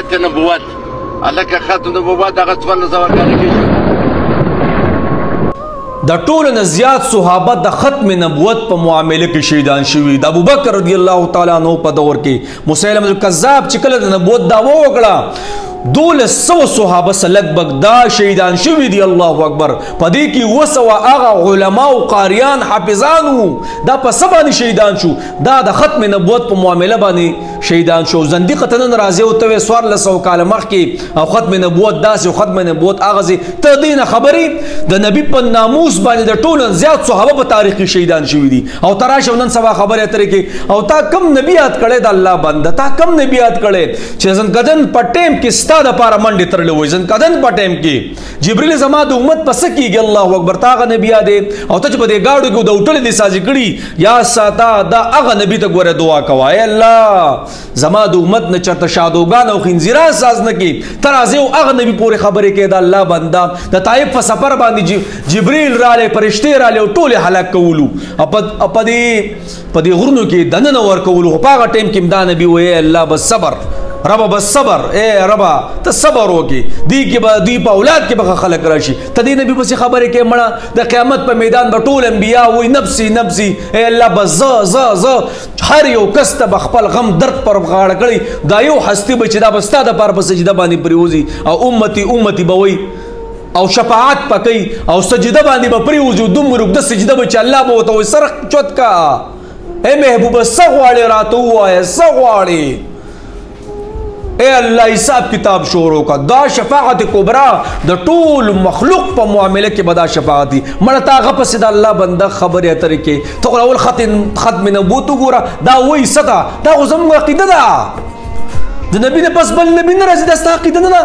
خط نبوت الکه خط نبوت هغه 1400 کاله کې شو. د ټولو نه زیات صحابه د ختم نبوت په معامله کې شهیدان شوي. د ابوبکر رضی الله تعالی عنہ په دور کې مسیلمه الکذاب چې کله د نبوت دعوه وکړه 1200 صحابه سره لګبګ دا شهیدان شوي دي. الله اکبر. په دې کې 200 هغه علما او قاریان حافظان وو. دا په څه باندې شهیدان شو؟ دا د ختم نبوت په معامله باندې شهیدان شو. زندیق تنن راځي او ته 1400 کال مخکې او ختم نبوت داسې او ختم نبوت هغه ته دینه خبرې د نبی په ناموس باندې د ټولو زیات صحابه په تاریخ کې شهیدان شوي دي. او تراشه نن سبا خبره اترې کې او تا کم نبی یاد کړي د الله بنده، تا کم نبی یاد کړي چې ځن کدن په ټیم کې ستا د پاره منډه ترلې وای. ځن کدن په ټیم کې جبرئیل زما د امت پس کېږي. الله اکبر. تاغه نبی یاد او ته په دې گاډو کې د وټل دي سازي کړي یا ساته دا هغه نبی ته ګوره دعا کوي الله زما د امت نه چرته شادوغان او خنزیران ساز نه کی ترازه او هغه نبی پورې خبرې کې د الله بندا د طائف په سفر باندې جبرئیل رااله فرشتي رااله ټول هلاک کولو په دې غرونو کې دننه ور کولو. په هغه ټیم کې دا نبی وای الله بس صبر ربا بس صبر اے ربا ته صبر وکي دی کې به دی په اولاد کې به خلک راشي. ته دې نبی پسې خبرې کې مړه د قیامت په میدان به ټول انبیا وای نفسي نفسي اے الله بس ز هر یو کس ته خپل غم درد پر غاړه کړي. دا یو هستی به چې دا بستا د پر سجده باندې پریوزي او امتي به وای او شفاعت پکې او سجده باندې به پریوزي دومره د سجده به چې الله به وته سر چوت کا اے محبوب سغواړي راته وای سغواړي اے الله حساب کتاب شروع کا. دا شفاعت کبرا د ټول مخلوق په معامله کې بدا شفاعت دي. مړه تا غپس د الله بنده خبره اترې کې تو اول ختم نبوت وګوره دا وای صدا دا زموږ عقیده ده. د نبی نه پس بل نبی نه راځي. دا ست عقیده نه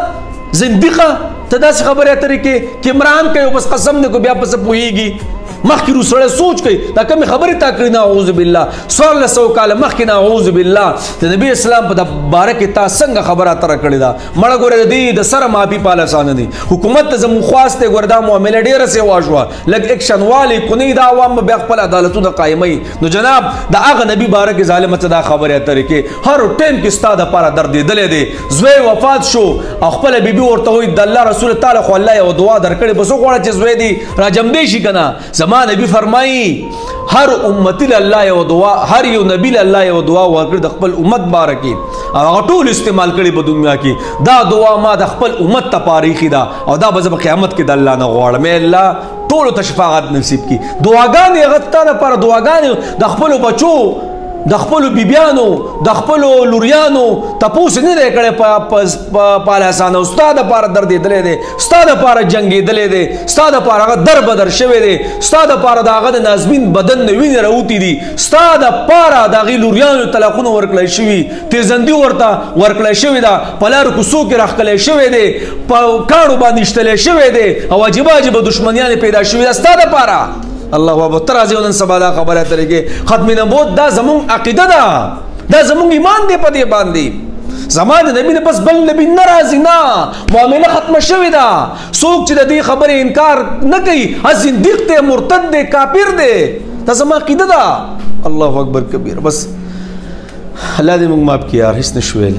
زنديقه ته داسې خبره اترې کې کمران کوي بس قسم نه کو بیا پس پويږي مخکې روسړه سوچ کوي دا کوم خبره تا کړی نه اعوذ بالله 1400 کال مخکې نه اعوذ بالله د نبی اسلام په باره کې تا څنګه خبره تر کړی دا مړه ګوره دې د سره مافي پالسانه دي حکومت ته زمو خواسته ګوردا معاملې ډیره سي واجوه لګ اکشن والی کونی دا عوام به خپل عدالتونه قائمي. نو جناب دا هغه نبی باره کې ظالمت دا خبره تر کې هر ټیم کې ستاده لپاره درد دلې دي. زوی وفات شو او خپل بیبي ورته وي د الله رسول تعالی خو الله یو دعا درکړي بس وګوره چې زوی دی راجم دی شي کنه. نبی فرمایي هر امتی الله یو دعا هر یو نبی الله یو دعا ورکړي د خپل امت بارکی او ټول استعمال کړي په دنیا کې. دا دعا ما د خپل امت ته تاریخي ده او دا به قیامت کې د الله نه غواړم الله ټول ته شفاعت نصیب کړي. دعاګانې غته لپاره دعاګانې د خپل بچو د خپل بیبيانو د خپل لوريانو تاسو نه کړي په لاسانه استاد لپاره درد دلې دي استاد لپاره جنگ دلې دي استاد لپاره در بدر شوي دي استاد لپاره دغه د نازمین بدن ویني راوتی دي استاد لپاره د لوريانو طلاقونه ورکړل شوي تیزندي ورته ورکړل شوي دا پلار کوسو کې راخلې شوي دي په کاڼو باندې شتلې شوي دي او واجب دشمنیان پیدا شوي استاد لپاره. الله اکبر. ترازی نن سبا دا خبره ترې کې ختم نبوت دا زمون عقیده ده دا زمون ایمان دی په دې باندې. زمانه نبی نه بس بل نبی ناراضی نه معامله ختم شوی ده. څوک چې د دې خبره انکار نه کوي زنديق ته مرتد دی کافر دی. دا زمون عقیده ده. الله اکبر کبیر. بس الله دې موږ معاف کړي یار هیڅ نشویل.